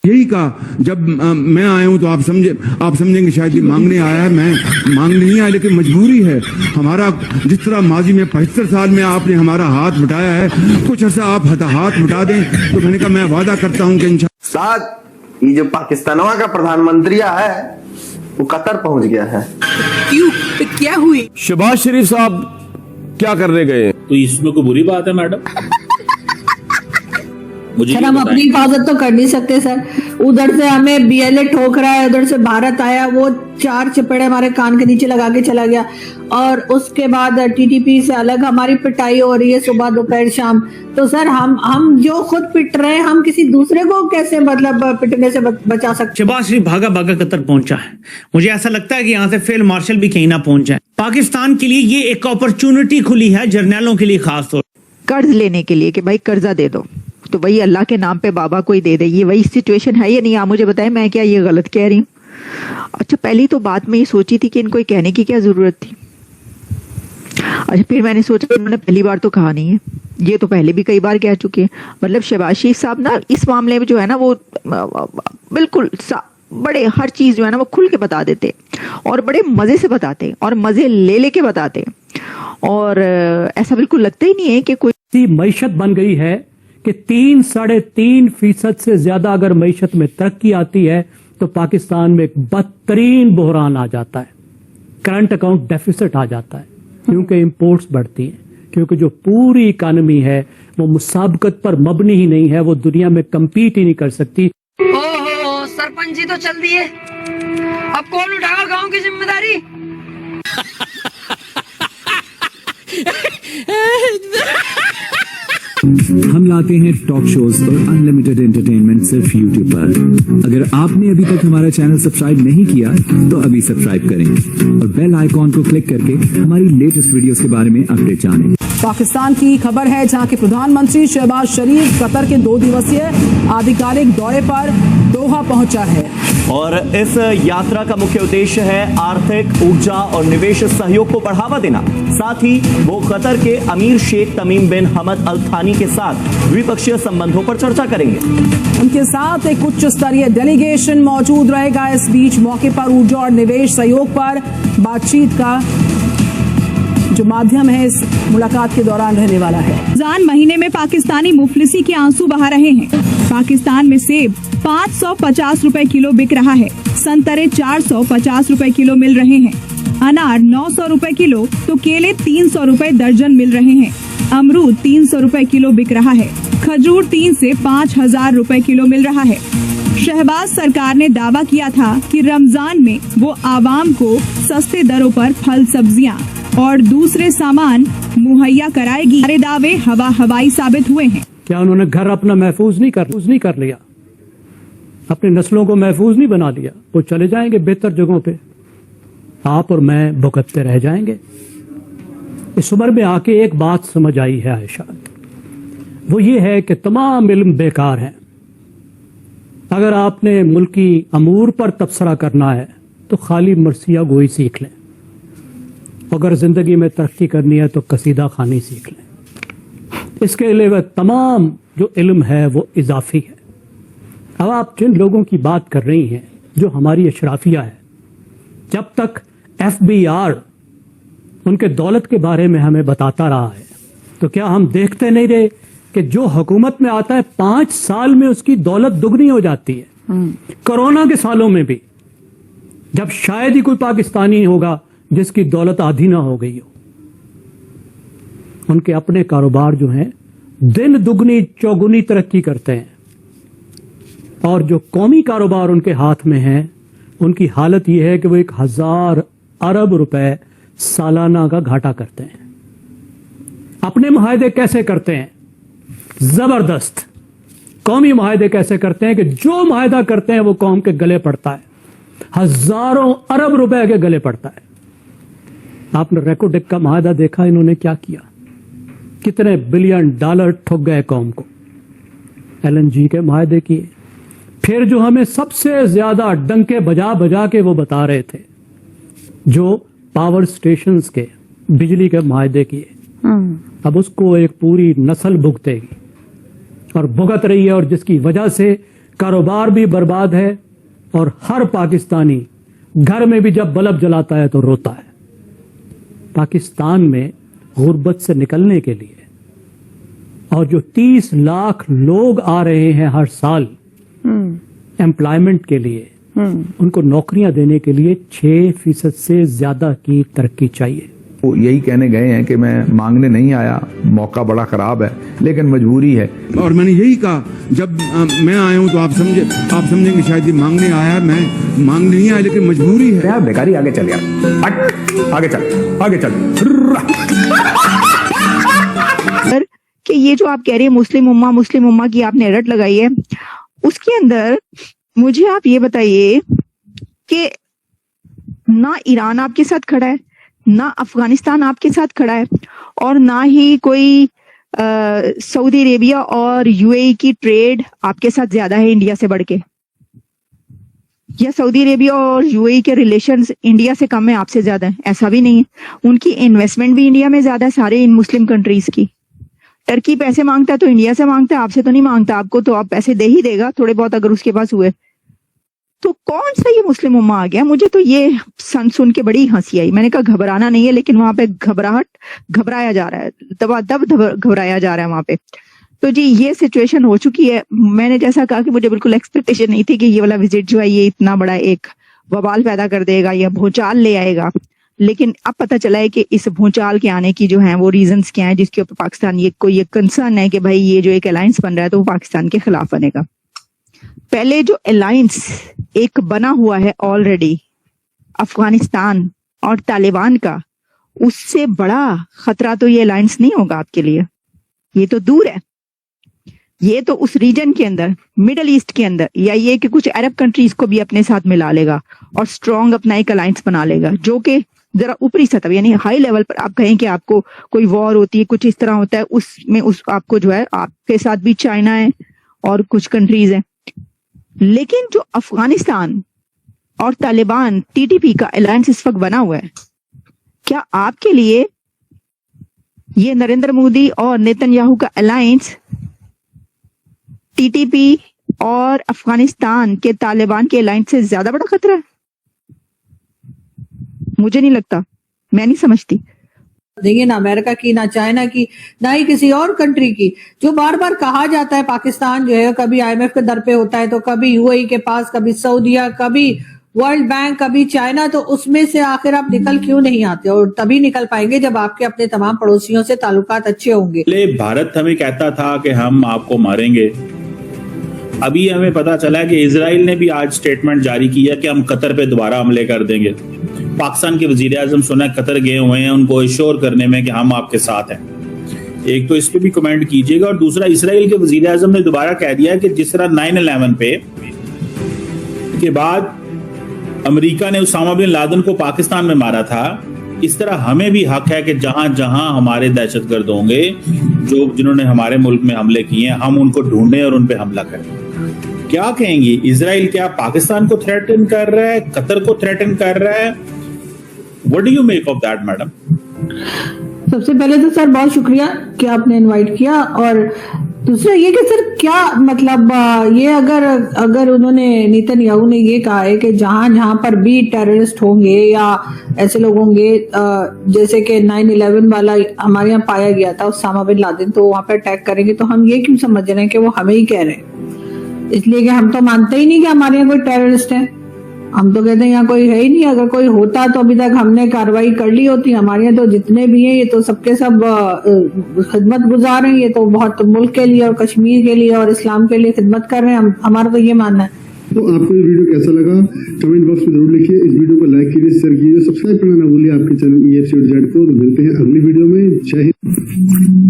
यही कहा जब मैं आया हूं तो आप समझेंगे शायद ये मांगने आया है। मैं मांगने नहीं आया, लेकिन मजबूरी है हमारा। जिस तरह माजी में 75 साल में आपने हमारा हाथ बटाया है, कुछ अर्सा आप हाथ बटा दें। तो मैंने कहा मैं वादा करता हूं कि इंशाअल्लाह। ये जो पाकिस्तानवा का प्रधानमंत्री है वो कतर पहुंच गया है। क्यों? तो क्या हुई? शहबाज शरीफ साहब क्या करने गए? तो इसमें कोई बुरी बात है मैडम? मुझे सर हम अपनी हिफाजत तो कर नहीं सकते सर। उधर से हमें बीएलए ठोक रहा है, उधर से भारत आया, वो 4 चपेड़े हमारे कान के नीचे लगा के चला गया, और उसके बाद टीटीपी से अलग हमारी पिटाई हो रही है सुबह दोपहर शाम। तो सर हम जो खुद पिट रहे हैं, हम किसी दूसरे को कैसे मतलब पिटने से बचा सकते? शहबाज शरीफ भागा भागा कतर पहुंचा है। मुझे ऐसा लगता है कि यहाँ से फील्ड मार्शल भी कहीं ना पहुंच जाए। पाकिस्तान के लिए ये एक अपॉर्चुनिटी खुली है, जर्नैलों के लिए खास तौर। कर्ज लेने के लिए कि भाई कर्जा दे दो, तो वही अल्लाह के नाम पे बाबा को ही दे दे। ये वही सिचुएशन है या नहीं? आप मुझे बताएं, मैं क्या ये गलत कह रही हूँ? अच्छा, पहली तो बात में ये सोची थी कि इनको कहने की क्या जरूरत थी। अच्छा, फिर मैंने सोचा उन्होंने पहली बार तो कहा नहीं है, ये तो पहले भी कई बार कह चुके हैं। मतलब शहबाज शरीफ साहब ना इस मामले में जो है ना वो बिल्कुल बड़े हर चीज जो है ना वो खुल के बता देते, और बड़े मजे से बताते, और मजे ले लेके बताते, और ऐसा बिल्कुल लगता ही नहीं है कि कोई मईशत बन गई है कि 3-3.5% से ज्यादा अगर मईशत में तरक्की आती है तो पाकिस्तान में एक बदतरीन बहरान आ जाता है, करंट अकाउंट डेफिसिट आ जाता है, क्योंकि इंपोर्ट्स बढ़ती हैं, क्योंकि जो पूरी इकानमी है वो मुसाबकत पर मबनी ही नहीं है, वो दुनिया में कंपीट ही नहीं कर सकती। ओहो, सरपंच जी तो चल दिए, अब कौन उठाएगा गांव की जिम्मेदारी? हम लाते हैं टॉक शोज और अनलिमिटेड एंटरटेनमेंट सिर्फ यूट्यूब पर। अगर आपने अभी तक हमारा चैनल सब्सक्राइब नहीं किया तो अभी सब्सक्राइब करें और बेल आइकॉन को क्लिक करके हमारी लेटेस्ट वीडियोस के बारे में अपडेट जानें। पाकिस्तान की खबर है, जहां के प्रधानमंत्री शहबाज शरीफ कतर के 2 दिवसीय आधिकारिक दौरे पर दोहा पहुंचा है, और इस यात्रा का मुख्य उद्देश्य है आर्थिक, ऊर्जा और निवेश सहयोग को बढ़ावा देना। साथ ही वो कतर के अमीर शेख तमीम बिन हमद अल थानी के साथ द्विपक्षीय संबंधों पर चर्चा करेंगे। उनके साथ एक उच्च स्तरीय डेलीगेशन मौजूद रहेगा। इस बीच मौके पर ऊर्जा और निवेश सहयोग पर बातचीत का जो माध्यम है इस मुलाकात के दौरान रहने वाला है। रमजान महीने में पाकिस्तानी मुफलिसी के आंसू बहा रहे हैं। पाकिस्तान में सेब 550 रुपए किलो बिक रहा है, संतरे 450 रुपए किलो मिल रहे हैं, अनार 900 रुपए किलो तो केले 300 रुपए दर्जन मिल रहे हैं, अमरूद 300 रुपए किलो बिक रहा है, खजूर 3 से 5,000 रुपए किलो मिल रहा है। शहबाज सरकार ने दावा किया था कि रमजान में वो आवाम को सस्ते दरों पर फल, सब्जियां और दूसरे सामान मुहैया कराएगी। सारे दावे हवाई साबित हुए हैं। क्या उन्होंने घर अपना महफूज नहीं कर लिया? अपनी नस्लों को महफूज नहीं बना लिया? वो चले जाएंगे बेहतर जगहों पे, आप और मैं भुगतते रह जाएंगे। इस उम्र में आके एक बात समझ आई है आयशा, वो ये है कि तमाम इल्म बेकार हैं। अगर आपने मुल्की अमूर पर तबसरा करना है तो खाली मरसिया गोई सीख लें, अगर जिंदगी में तरक्की करनी है तो कसीदा खानी सीख लें। इसके अलावा तमाम जो इल्म है वो इजाफी है। अब आप जिन लोगों की बात कर रही हैं जो हमारी अशराफिया है, जब तक FBR उनके दौलत के बारे में हमें बताता रहा है तो क्या हम देखते नहीं रहे कि जो हुकूमत में आता है 5 साल में उसकी दौलत दुगनी हो जाती है। कोरोना के सालों में भी, जब शायद ही कोई पाकिस्तानी होगा जिसकी दौलत आधी ना हो गई हो। उनके अपने कारोबार जो हैं दिन दुगनी चौगुनी तरक्की करते हैं, और जो कौमी कारोबार उनके हाथ में है उनकी हालत यह है कि वो 1000 अरब रुपए सालाना का घाटा करते हैं। अपने मुआहदे कैसे करते हैं? जबरदस्त। कौमी मुआहदे कैसे करते हैं कि जो मुआहदा करते हैं वो कौम के गले पड़ता है, हजारों अरब रुपए के गले पड़ता है। आपने रेकोडेक का मुआहदा देखा, इन्होंने क्या किया? कितने बिलियन डॉलर ठुक गए कौम को। LNG के मुआहदे किए, फिर जो हमें सबसे ज्यादा डंके बजा बजा के वो बता रहे थे, जो पावर स्टेशंस के बिजली के मुआहदे किए, अब उसको एक पूरी नस्ल भुगतेगी और भुगत रही है, और जिसकी वजह से कारोबार भी बर्बाद है, और हर पाकिस्तानी घर में भी जब बल्ब जलाता है तो रोता है। पाकिस्तान में गुर्बत से निकलने के लिए और जो 30 लाख लोग आ रहे हैं हर साल एम्प्लॉयमेंट के लिए, उनको नौकरियां देने के लिए 6% से ज्यादा की तरक्की चाहिए। वो यही कहने गए हैं कि मैं मांगने नहीं आया, मौका बड़ा खराब है, लेकिन मजबूरी है। और मैंने यही कहा, जब मैं आया हूं तो आप समझेंगे शायद ये मांगने आया है, मैं मांगने नहीं आया लेकिन मजबूरी है। यार बेकारी, आगे चल यार, आगे चल, आगे चल। कि ये जो आप कह रहे हैं मुस्लिम उम्मा की आपने रट लगाई है, उसके अंदर मुझे आप ये बताइए कि ना ईरान आपके साथ खड़ा है, ना अफगानिस्तान आपके साथ खड़ा है, और ना ही कोई सऊदी अरेबिया और यूएई की ट्रेड आपके साथ ज्यादा है इंडिया से बढ़ के, या सऊदी अरेबिया और यूएई के रिलेशंस इंडिया से कम है, आपसे ज्यादा है, ऐसा भी नहीं है। उनकी इन्वेस्टमेंट भी इंडिया में ज्यादा है, सारे इन मुस्लिम कंट्रीज की। टर्की पैसे मांगता है तो इंडिया से मांगता है, आपसे तो नहीं मांगता। आपको तो आप पैसे दे ही देगा थोड़े बहुत अगर उसके पास हुए। तो कौन सा ये मुस्लिम उम्मा आ गया? मुझे तो ये सुन के बड़ी हंसी आई। मैंने कहा घबराना नहीं है, लेकिन वहां पे घबराया जा रहा है, दबादब घबराया जा रहा है वहां पे। तो जी ये सिचुएशन हो चुकी है। मैंने जैसा कहा कि मुझे बिल्कुल एक्सपेक्टेशन नहीं थी कि ये वाला विजिट जो है ये इतना बड़ा एक बवाल पैदा कर देगा या भूचाल ले आएगा, लेकिन अब पता चला है कि इस भूचाल के आने की जो है वो रीजंस क्या है, जिसके ऊपर पाकिस्तान ये कोई एक कंसर्न है कि भाई ये जो एक अलायंस बन रहा है तो वो पाकिस्तान के खिलाफ बनेगा। पहले जो अलायंस एक बना हुआ है ऑलरेडी अफगानिस्तान और तालिबान का, उससे बड़ा खतरा तो ये अलायंस नहीं होगा आपके लिए। ये तो दूर है, ये तो उस रीजन के अंदर, मिडल ईस्ट के अंदर, या ये कि कुछ अरब कंट्रीज को भी अपने साथ मिला लेगा और स्ट्रॉन्ग अपना एक अलायंस बना लेगा, जो कि जरा ऊपरी सतह यानी हाई लेवल पर आप कहें कि आपको कोई वॉर होती है, कुछ इस तरह होता है, उसमें आपको जो है आपके साथ भी चाइना है और कुछ कंट्रीज हैं। लेकिन जो अफगानिस्तान और तालिबान टीटीपी का अलायंस इस वक्त बना हुआ है, क्या आपके लिए ये नरेंद्र मोदी और नेतन्याहू का अलायंस टीटीपी और अफगानिस्तान के तालिबान के अलायंस से ज्यादा बड़ा खतरा है? मुझे नहीं लगता, मैं नहीं समझती। देंगे ना अमेरिका की, ना चाइना की, ना ही किसी और कंट्री की। जो बार बार कहा जाता है पाकिस्तान जो है कभी आईएमएफ के दर पे होता है, तो कभी यूएई के पास, कभी सऊदीया, कभी वर्ल्ड बैंक, कभी चाइना, तो उसमें से आखिर आप निकल क्यों नहीं आते? और तभी निकल पाएंगे जब आपके अपने तमाम पड़ोसियों से ताल्लुकात अच्छे होंगे। भारत हमें कहता था कि हम आपको मारेंगे, अभी हमें पता चला कि इजराइल ने भी आज स्टेटमेंट जारी किया कि हम कतर पे दोबारा हमले कर देंगे। पाकिस्तान के वजीर आजम सुना कतर गए हुए हैं उनको एश्योर करने में कि हम आपके साथ हैं। एक तो इस पे भी कमेंट कीजिएगा, और दूसरा इसराइल के वजीर आजम ने दोबारा कह दिया कि जिस तरह 9/11 पे के बाद अमेरिका ने उसामा बिन लादेन को पाकिस्तान में मारा था, इस तरह हमें भी हक है कि जहां जहां हमारे दहशतगर्द होंगे जिन्होंने हमारे मुल्क में हमले किए हैं, हम उनको ढूंढें और उन पे हमला करें। क्या कहेंगे? इजराइल क्या पाकिस्तान को थ्रेटन कर रहा है, कतर को थ्रेटन कर रहा है? What do you make of that madam? सबसे पहले तो सर बहुत शुक्रिया कि आपने इनवाइट किया, और दूसरा ये कि सर क्या मतलब ये अगर उन्होंने नेतन्याहू ने ये कहा है कि जहां जहां पर भी टेररिस्ट होंगे या ऐसे लोग होंगे जैसे कि 9/11 वाला हमारे यहाँ पाया गया था उसामा बिन लादेन, तो वहां पर अटैक करेंगे, तो हम ये क्यों समझ रहे हैं कि वो हमें ही कह रहे हैं? इसलिए कि हम तो मानते ही नहीं कि हमारे यहाँ कोई टेररिस्ट है। हम तो कहते हैं यहाँ कोई है ही नहीं। अगर कोई होता तो अभी तक हमने कार्रवाई कर ली होती। हमारे यहाँ तो जितने भी हैं ये तो सबके सब खिदमत गुजार हैं। ये तो बहुत मुल्क के लिए और कश्मीर के लिए और इस्लाम के लिए खिदमत कर रहे हैं। हमारा तो ये मानना है। तो आपको ये वीडियो कैसा लगा कमेंट बॉक्स में जरूर लिखिए। इस वीडियो को लाइक कीजिए, शेयर कीजिए, सब्सक्राइब करना ना भूलिए आपके चैनल EFCZ को। तो मिलते हैं अगली वीडियो में। जय हिंद।